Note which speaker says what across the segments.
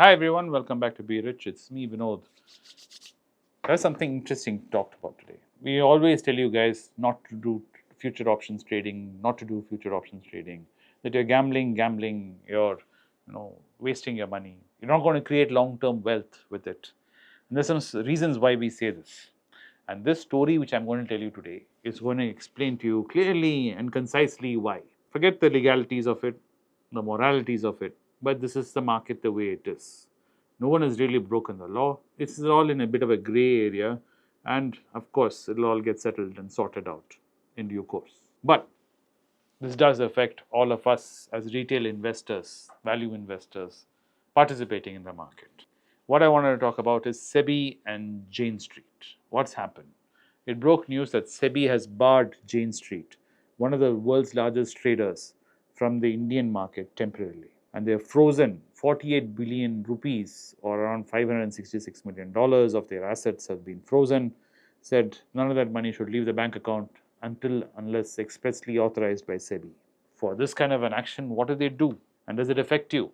Speaker 1: Hi everyone, welcome back to Be Rich. It's me, Vinod. There's something interesting to talk about today. We always tell you guys not to do future options trading, that you're gambling, you're wasting your money. You're not going to create long-term wealth with it. And there's some reasons why we say this. And this story, which I'm going to tell you today, is going to explain to you clearly and concisely why. Forget the legalities of it, the moralities of it, but this is the market the way it is. No one has really broken the law. It's all in a bit of a gray area, and of course, it'll all get settled and sorted out in due course. But this does affect all of us as retail investors, value investors, participating in the market. What I wanted to talk about is SEBI and Jane Street. What's happened? It broke news that SEBI has barred Jane Street, one of the world's largest traders, from the Indian market temporarily. And they have frozen 48 billion rupees, or around $566 million of their assets have been frozen. Said none of that money should leave the bank account unless expressly authorized by SEBI. For this kind of an action, what do they do? And does it affect you?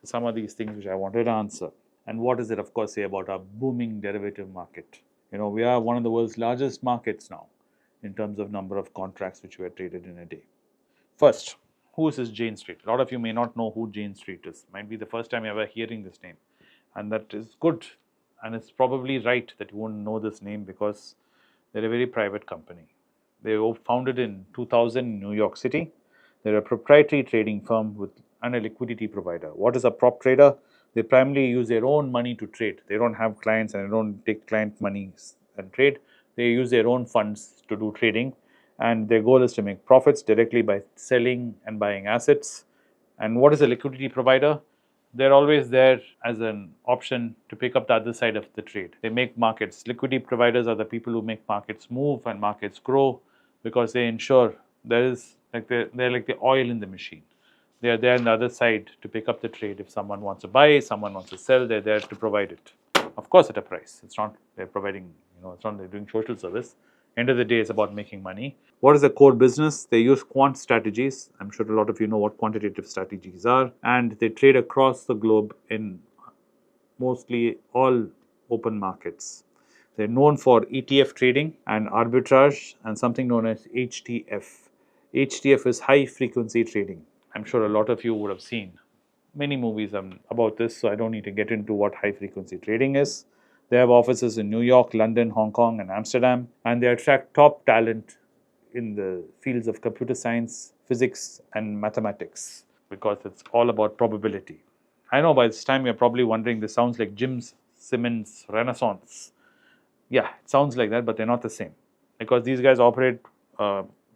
Speaker 1: Some of these things which I wanted to answer. And what does it, of course, say about our booming derivative market? We are one of the world's largest markets now in terms of number of contracts which were traded in a day. First, who is this Jane Street? A lot of you may not know who Jane Street is. Might be the first time ever hearing this name. And that is good. And it's probably right that you won't know this name because they're a very private company. They were founded in 2000 in New York City. They're a proprietary trading firm and a liquidity provider. What is a prop trader? They primarily use their own money to trade. They don't have clients and they don't take client money and trade. They use their own funds to do trading. And their goal is to make profits directly by selling and buying assets. And what is a liquidity provider? They're always there as an option to pick up the other side of the trade. They make markets. Liquidity providers are the people who make markets move and markets grow because they ensure they're like the oil in the machine. They are there on the other side to pick up the trade. If someone wants to buy, someone wants to sell, they're there to provide it. Of course, at a price. It's not they're providing, it's not they're doing social service. End of the day, it's about making money. What is the core business? They use quant strategies. I'm sure a lot of you know what quantitative strategies are. And they trade across the globe in mostly all open markets. They're known for ETF trading and arbitrage and something known as HTF. HTF is high frequency trading. I'm sure a lot of you would have seen many movies about this, so I don't need to get into what high frequency trading is. They have offices in New York, London, Hong Kong, and Amsterdam, and they attract top talent in the fields of computer science, physics, and mathematics because it's all about probability. I know by this time you're probably wondering, this sounds like Jim Simmons' Renaissance. Yeah, it sounds like that, but they're not the same because these guys operate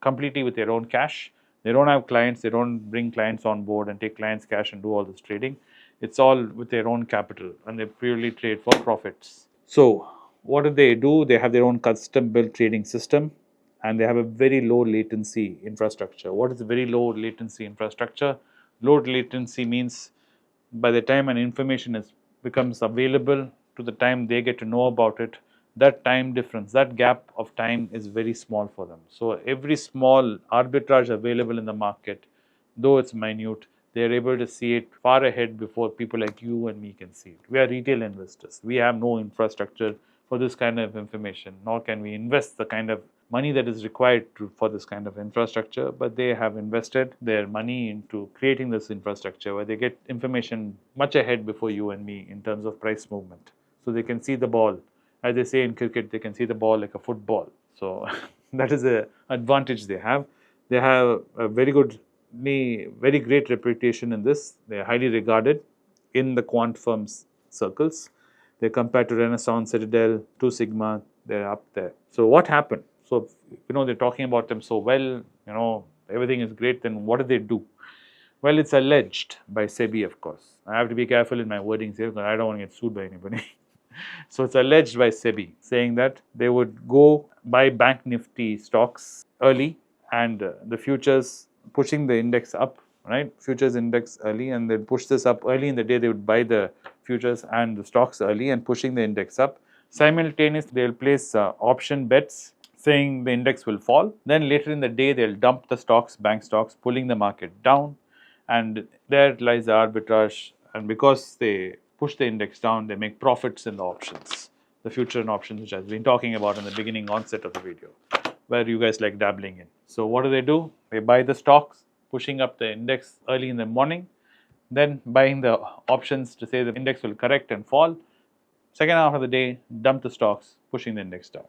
Speaker 1: completely with their own cash. They don't have clients. They don't bring clients on board and take clients' cash and do all this trading. It's all with their own capital and they purely trade for profits. So what do? They have their own custom-built trading system and they have a very low latency infrastructure. What is a very low latency infrastructure? Low latency means by the time an information becomes available to the time they get to know about it, that time difference, that gap of time is very small for them. So every small arbitrage available in the market, though it's minute, they're able to see it far ahead before people like you and me can see it. We are retail investors. We have no infrastructure for this kind of information, nor can we invest the kind of money that is required for this kind of infrastructure, but they have invested their money into creating this infrastructure where they get information much ahead before you and me in terms of price movement. So they can see the ball. As they say in cricket, they can see the ball like a football. So that is the advantage they have. They have a very great reputation in this. They are highly regarded in the quant firms circles. They're compared to Renaissance, Citadel, Two Sigma. They're up there. So what happened? So they're talking about them so well. Everything is great. Then what do they do? Well, it's alleged by SEBI, of course. I have to be careful in my wordings here because I don't want to get sued by anybody. So it's alleged by SEBI saying that they would go buy Bank Nifty stocks early and the futures pushing the index up, right? Futures index early, and they'll push this up early in the day. They would buy the futures and the stocks early and pushing the index up. Simultaneously, they'll place option bets saying the index will fall. Then later in the day, they'll dump the stocks, bank stocks, pulling the market down. And there lies the arbitrage and because they push the index down, they make profits in the options, the future and options, which I've been talking about in the beginning onset of the video, where you guys like dabbling in. So what do? They buy the stocks, pushing up the index early in the morning, then buying the options to say the index will correct and fall. Second half of the day, dump the stocks, pushing the index down.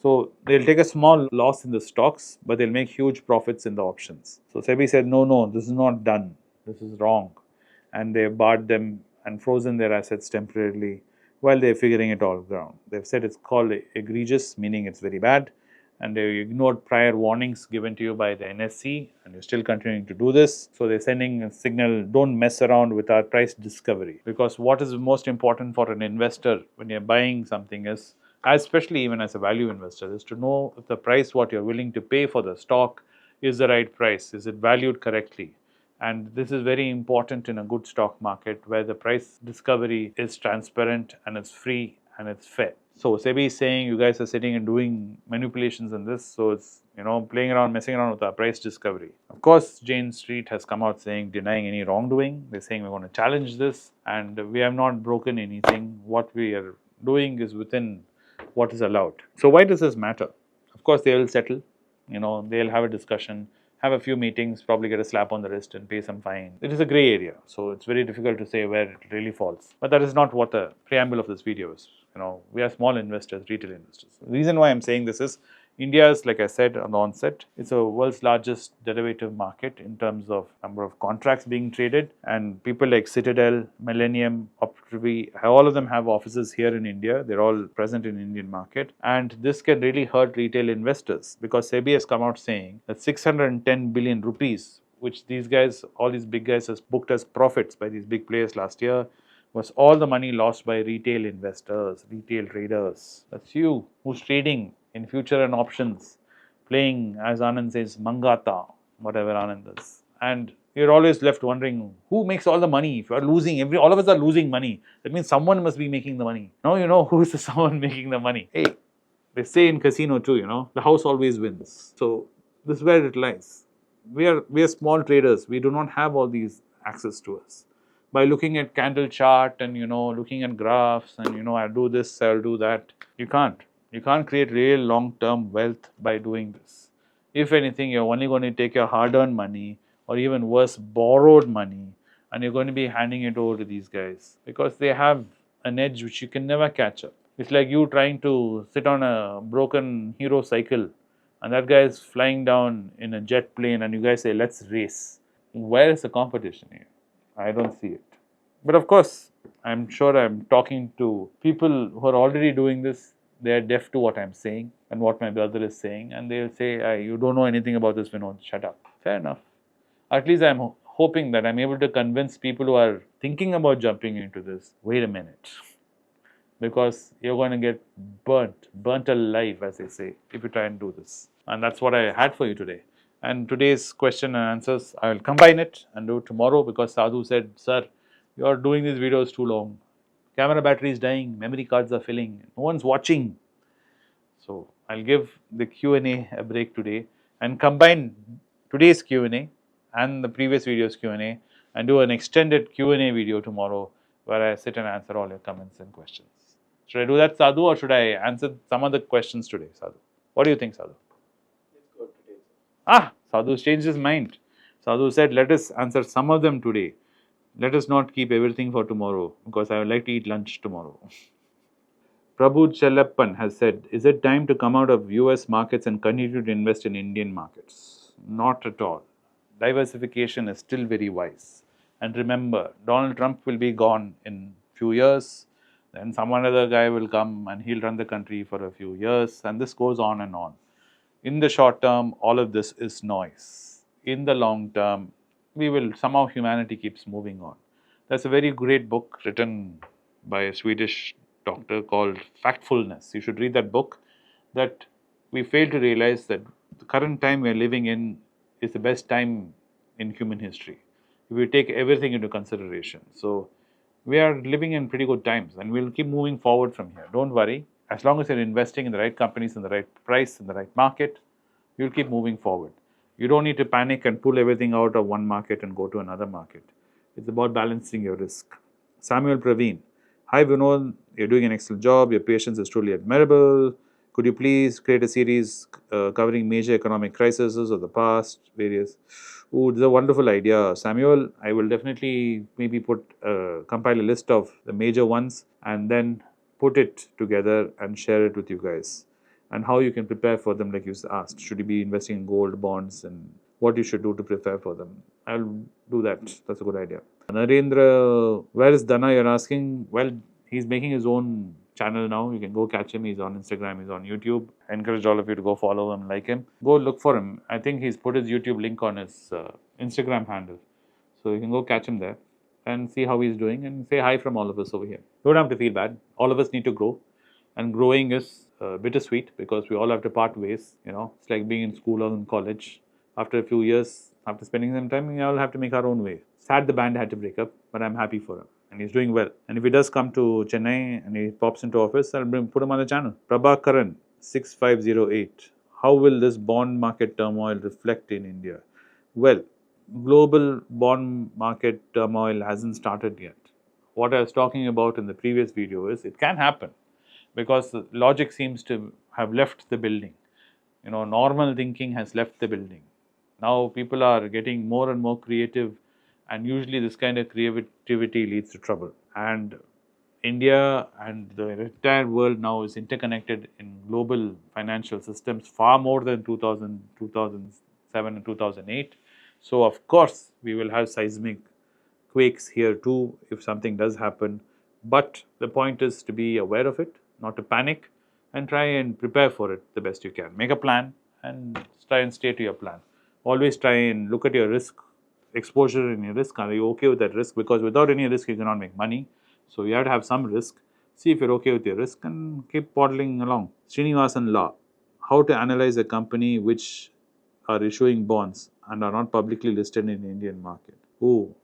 Speaker 1: So they'll take a small loss in the stocks, but they'll make huge profits in the options. So SEBI said, no, this is not done. This is wrong. And they barred them and frozen their assets temporarily while they're figuring it all out. They've said it's called egregious, meaning it's very bad. And they ignored prior warnings given to you by the NSE, and you're still continuing to do this. So they're sending a signal, don't mess around with our price discovery. Because what is most important for an investor when you're buying something is, especially even as a value investor, is to know if the price what you're willing to pay for the stock is the right price. Is it valued correctly? And this is very important in a good stock market where the price discovery is transparent and it's free and it's fair. So SEBI is saying you guys are sitting and doing manipulations in this, so it's playing around, messing around with our price discovery. Of course, Jane Street has come out saying, denying any wrongdoing. They're saying we're going to challenge this, and we have not broken anything. What we are doing is within what is allowed. So why does this matter? Of course, they will settle. They'll have a discussion, have a few meetings, probably get a slap on the wrist and pay some fine. It is a gray area, so it's very difficult to say where it really falls. But that is not what the preamble of this video is. We are small investors, retail investors. The reason why I'm saying this is India is, like I said on the onset, it's the world's largest derivative market in terms of number of contracts being traded, and people like Citadel, Millennium, Optree, all of them have offices here in India. They're all present in the Indian market, and this can really hurt retail investors because SEBI has come out saying that 610 billion rupees, which these guys, all these big guys, has booked as profits by these big players last year, was all the money lost by retail investors, retail traders. That's you who's trading in future and options, playing, as Anand says, mangata, whatever Anand does. And you're always left wondering, who makes all the money? If you're losing, all of us are losing money. That means someone must be making the money. Now you know who is the someone making the money. Hey, they say in casino too, the house always wins. So this is where it lies. We are small traders. We do not have all these access to us. By looking at candle chart and looking at graphs and I'll do this, I'll do that. You can't. You can't create real long-term wealth by doing this. If anything, you're only going to take your hard-earned money, or even worse, borrowed money, and you're going to be handing it over to these guys because they have an edge which you can never catch up. It's like you trying to sit on a broken hero cycle, and that guy is flying down in a jet plane, and you guys say, let's race. Where is the competition here? I don't see it. But of course, I'm sure I'm talking to people who are already doing this. They are deaf to what I'm saying and what my brother is saying, and they'll say, you don't know anything about this, Vinod, shut up. Fair enough. At least I'm hoping that I'm able to convince people who are thinking about jumping into this, wait a minute, because you're going to get burnt alive, as they say, if you try and do this. And that's what I had for you today. And today's question and answers, I will combine it and do it tomorrow because Sadhu said, sir, you are doing these videos too long. Camera battery is dying, memory cards are filling, no one's watching. So I'll give the Q&A a break today and combine today's Q&A and the previous video's Q&A and do an extended Q&A video tomorrow where I sit and answer all your comments and questions. Should I do that, Sadhu, or should I answer some of the questions today, Sadhu? What do you think, Sadhu?
Speaker 2: Let's go today.
Speaker 1: Sadhu's changed his mind. Sadhu said, let us answer some of them today. Let us not keep everything for tomorrow because I would like to eat lunch tomorrow. Prabhu Chelappan has said, is it time to come out of US markets and continue to invest in Indian markets? Not at all. Diversification is still very wise. And remember, Donald Trump will be gone in few years. Then some other guy will come and he'll run the country for a few years. And this goes on and on. In the short term, all of this is noise. In the long term, somehow humanity keeps moving on. There's a very great book written by a Swedish doctor called Factfulness. You should read that book. That we fail to realize that the current time we are living in is the best time in human history. If we take everything into consideration. So we are living in pretty good times and we'll keep moving forward from here. Don't worry. As long as you're investing in the right companies, in the right price, in the right market, you'll keep moving forward. You don't need to panic and pull everything out of one market and go to another market. It's about balancing your risk. Samuel Praveen. Hi Vinod, you're doing an excellent job. Your patience is truly admirable. Could you please create a series covering major economic crises of the past, various? Ooh, this is a wonderful idea, Samuel. I will definitely maybe compile a list of the major ones and then put it together and share it with you guys. And how you can prepare for them, like you asked. Should you be investing in gold, bonds, and what you should do to prepare for them? I'll do that. That's a good idea. Narendra, where is Dana? You're asking. Well, he's making his own channel now. You can go catch him. He's on Instagram, he's on YouTube. I encourage all of you to go follow him, like him. Go look for him. I think he's put his YouTube link on his Instagram handle. So you can go catch him there and see how he's doing and say hi from all of us over here. Don't have to feel bad. All of us need to grow. And growing is bittersweet because we all have to part ways. It's like being in school or in college. After a few years, after spending some time, we all have to make our own way. Sad the band had to break up, but I'm happy for him. And he's doing well. And if he does come to Chennai and he pops into office, I'll put him on the channel. Prabhakaran, 6508. How will this bond market turmoil reflect in India? Well, global bond market turmoil hasn't started yet. What I was talking about in the previous video is it can happen because the logic seems to have left the building. Normal thinking has left the building. Now people are getting more and more creative, and usually this kind of creativity leads to trouble. And India and the entire world now is interconnected in global financial systems far more than 2000, 2007 and 2008. So of course we will have seismic quakes here too if something does happen. But the point is to be aware of it, not to panic, and try and prepare for it the best you can. Make a plan and try and stay to your plan. Always try and look at your risk exposure and your risk. Are you okay with that risk? Because without any risk, you cannot make money. So you have to have some risk. See if you're okay with your risk and keep poddling along. Srinivasan Law. How to analyze a company which are issuing bonds and are not publicly listed in the Indian market. Oh,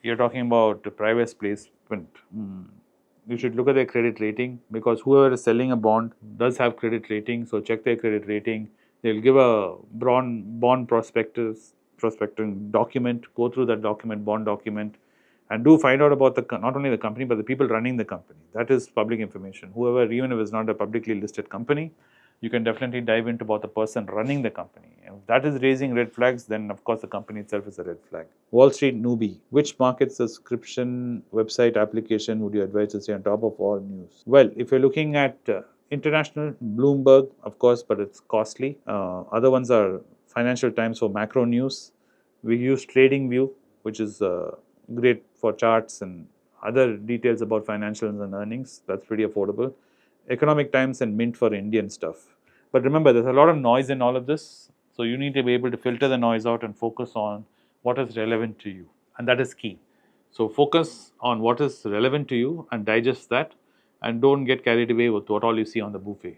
Speaker 1: you're talking about the private placement. You should look at their credit rating because whoever is selling a bond does have credit rating. So check their credit rating. They'll give a bond prospectus document. Go through that document, bond document, and do find out about not only the company but the people running the company. That is public information. Whoever, even if it's not a publicly listed company, you can definitely dive into about the person running the company. If that is raising red flags, then of course the company itself is a red flag. Wall Street newbie. Which market subscription website application would you advise to stay on top of all news? Well, if you're looking at international, Bloomberg, of course, but it's costly. Other ones are Financial Times for macro news. We use TradingView, which is great for charts and other details about financials and earnings. That's pretty affordable. Economic Times and Mint for Indian stuff. But remember, there's a lot of noise in all of this. So you need to be able to filter the noise out and focus on what is relevant to you. And that is key. So focus on what is relevant to you and digest that. And don't get carried away with what all you see on the buffet.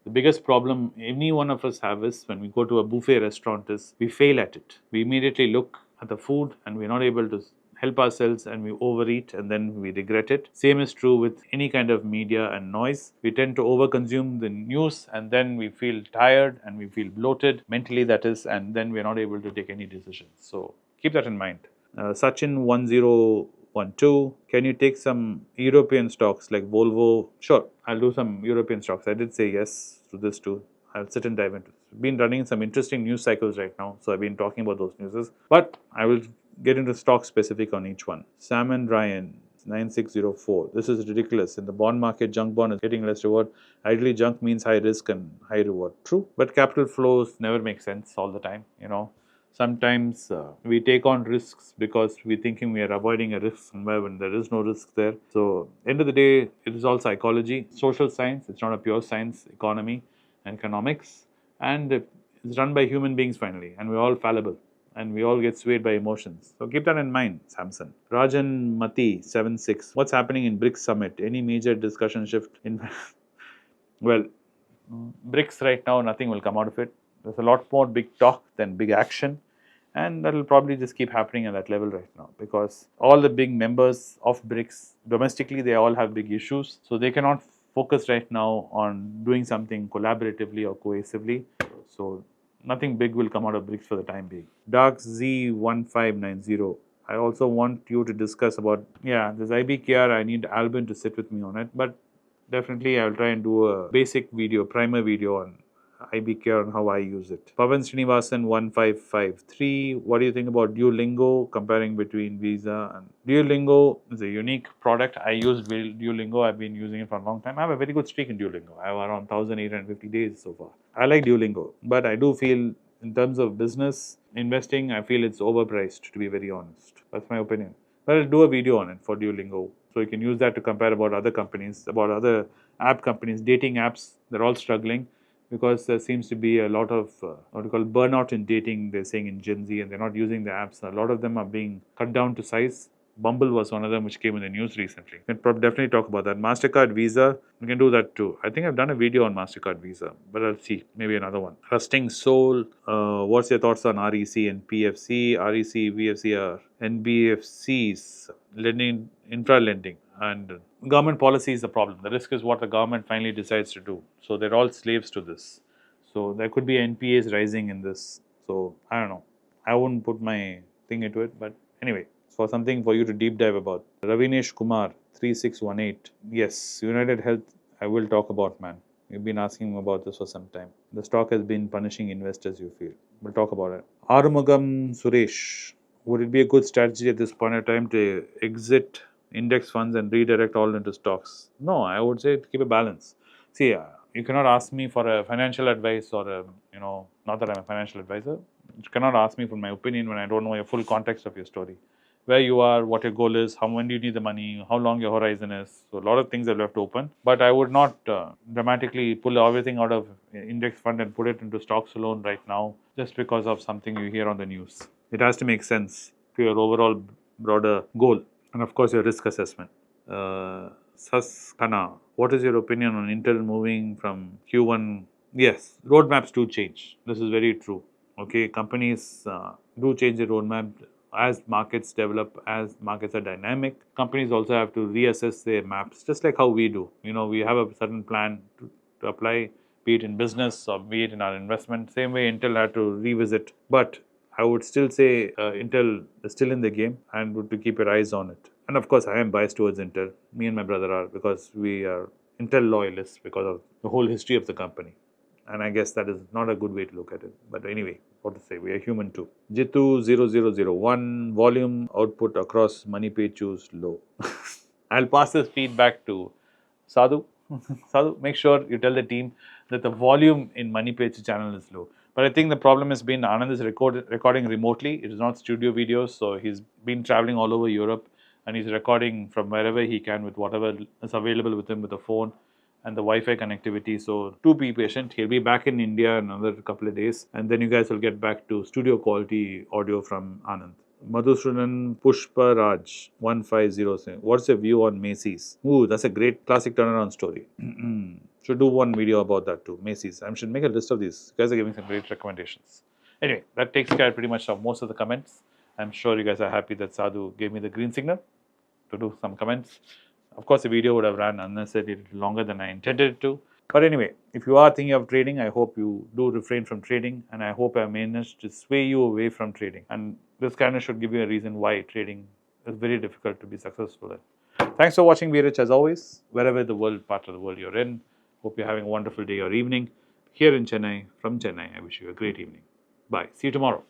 Speaker 1: The biggest problem any one of us have is when we go to a buffet restaurant is we fail at it. We immediately look at the food and we're not able to help ourselves and we overeat and then we regret it. Same is true with any kind of media and noise. We tend to overconsume the news and then we feel tired and we feel bloated, mentally that is, and then we're not able to take any decisions. So keep that in mind. Sachin 1012, can you take some European stocks like Volvo? Sure, I'll do some European stocks. I did say yes to this too. I'll sit and dive into it. Been running some interesting news cycles right now, so I've been talking about those newses. But I will get into stock specific on each one. Sam and Ryan 9604. This is ridiculous. In the bond market, junk bond is getting less reward. Ideally, junk means high risk and high reward. True, but capital flows never make sense all the time. Sometimes we take on risks because we're thinking we are avoiding a risk when there is no risk there. So, end of the day, it is all psychology, social science. It's not a pure science, economy, and economics, and it's run by human beings finally, and we're all fallible. And we all get swayed by emotions. So keep that in mind, Samson. Rajan Mati, 76. What's happening in BRICS summit? Any major discussion shift in... Well, BRICS right now, nothing will come out of it. There's a lot more big talk than big action. And that will probably just keep happening at that level right now. Because all the big members of BRICS, domestically, they all have big issues. So they cannot focus right now on doing something collaboratively or cohesively. So nothing big will come out of BRICS for the time being. Dark Z1590. I also want you to discuss about, this IBKR, I need Albin to sit with me on it, but definitely I'll try and do a basic video, primer video on IBKR and how I use it. Pavan Srinivasan 1553, what do you think about Duolingo, comparing between Visa and Duolingo is a unique product. I use Duolingo, I've been using it for a long time. I have a very good streak in Duolingo. I have around 1,850 days so far. I like Duolingo, but I do feel in terms of business investing, I feel it's overpriced, to be very honest. That's my opinion. But I'll do a video on it for Duolingo. So you can use that to compare about other companies, about other app companies, dating apps. They're all struggling because there seems to be a lot of what you call burnout in dating, they're saying in Gen Z, and they're not using the apps. A lot of them are being cut down to size. Bumble was one of them which came in the news recently. We can definitely talk about that. MasterCard, Visa, we can do that too. I think I've done a video on MasterCard, Visa, but I'll see. Maybe another one. Trusting Soul, what's your thoughts on REC and PFC? REC, VFC are NBFCs, lending, infra lending. And government policy is the problem. The risk is what the government finally decides to do. So they're all slaves to this. So there could be NPAs rising in this. So I don't know. I wouldn't put my thing into it, but anyway. For something for you to deep dive about. Ravinesh Kumar 3618. Yes, United Health, I will talk about, man. You've been asking about this for some time. The stock has been punishing investors, you feel. We'll talk about it. Arumugam Suresh. Would it be a good strategy at this point of time to exit index funds and redirect all into stocks? No, I would say keep a balance. See, you cannot ask me for a financial advice or not that I'm a financial advisor. You cannot ask me for my opinion when I don't know your full context of your story. Where you are, what your goal is, when do you need the money, how long your horizon is. So a lot of things are left open. But I would not dramatically pull everything out of index fund and put it into stocks alone right now just because of something you hear on the news. It has to make sense to your overall broader goal. And of course, your risk assessment. Saskana, what is your opinion on Intel moving from Q1? Yes, roadmaps do change. This is very true. Okay, companies do change the roadmap. As markets develop, as markets are dynamic, companies also have to reassess their maps, just like how we do. We have a certain plan to apply, be it in business or be it in our investment. Same way Intel had to revisit. But I would still say Intel is still in the game and would to keep your eyes on it. And of course, I am biased towards Intel. Me and my brother are, because we are Intel loyalists because of the whole history of the company. And I guess that is not a good way to look at it. But anyway, what to say, we are human too. Jitu0001, volume output across MoneyPechu is low. I'll pass this feedback to Sadhu. Sadhu, make sure you tell the team that the volume in MoneyPechu channel is low. But I think the problem has been Anand is recording remotely. It is not studio videos. So he's been traveling all over Europe and he's recording from wherever he can with whatever is available with him with a phone and the Wi-Fi connectivity. So do be patient. He'll be back in India in another couple of days. And then you guys will get back to studio quality audio from Anand. Madhusudan Pushparaj 1507. What's your view on Macy's? Ooh, that's a great classic turnaround story. Should do one video about that too. Macy's. I should make a list of these. You guys are giving some great recommendations. Anyway, that takes care pretty much of most of the comments. I'm sure you guys are happy that Sadhu gave me the green signal to do some comments. Of course, the video would have run unnecessarily longer than I intended it to. But anyway, if you are thinking of trading, I hope you do refrain from trading. And I hope I managed to sway you away from trading. And this kind of should give you a reason why trading is very difficult to be successful in. Thanks for watching, Be Rich, as always. Wherever part of the world you're in. Hope you're having a wonderful day or evening. Here in Chennai, from Chennai, I wish you a great evening. Bye. See you tomorrow.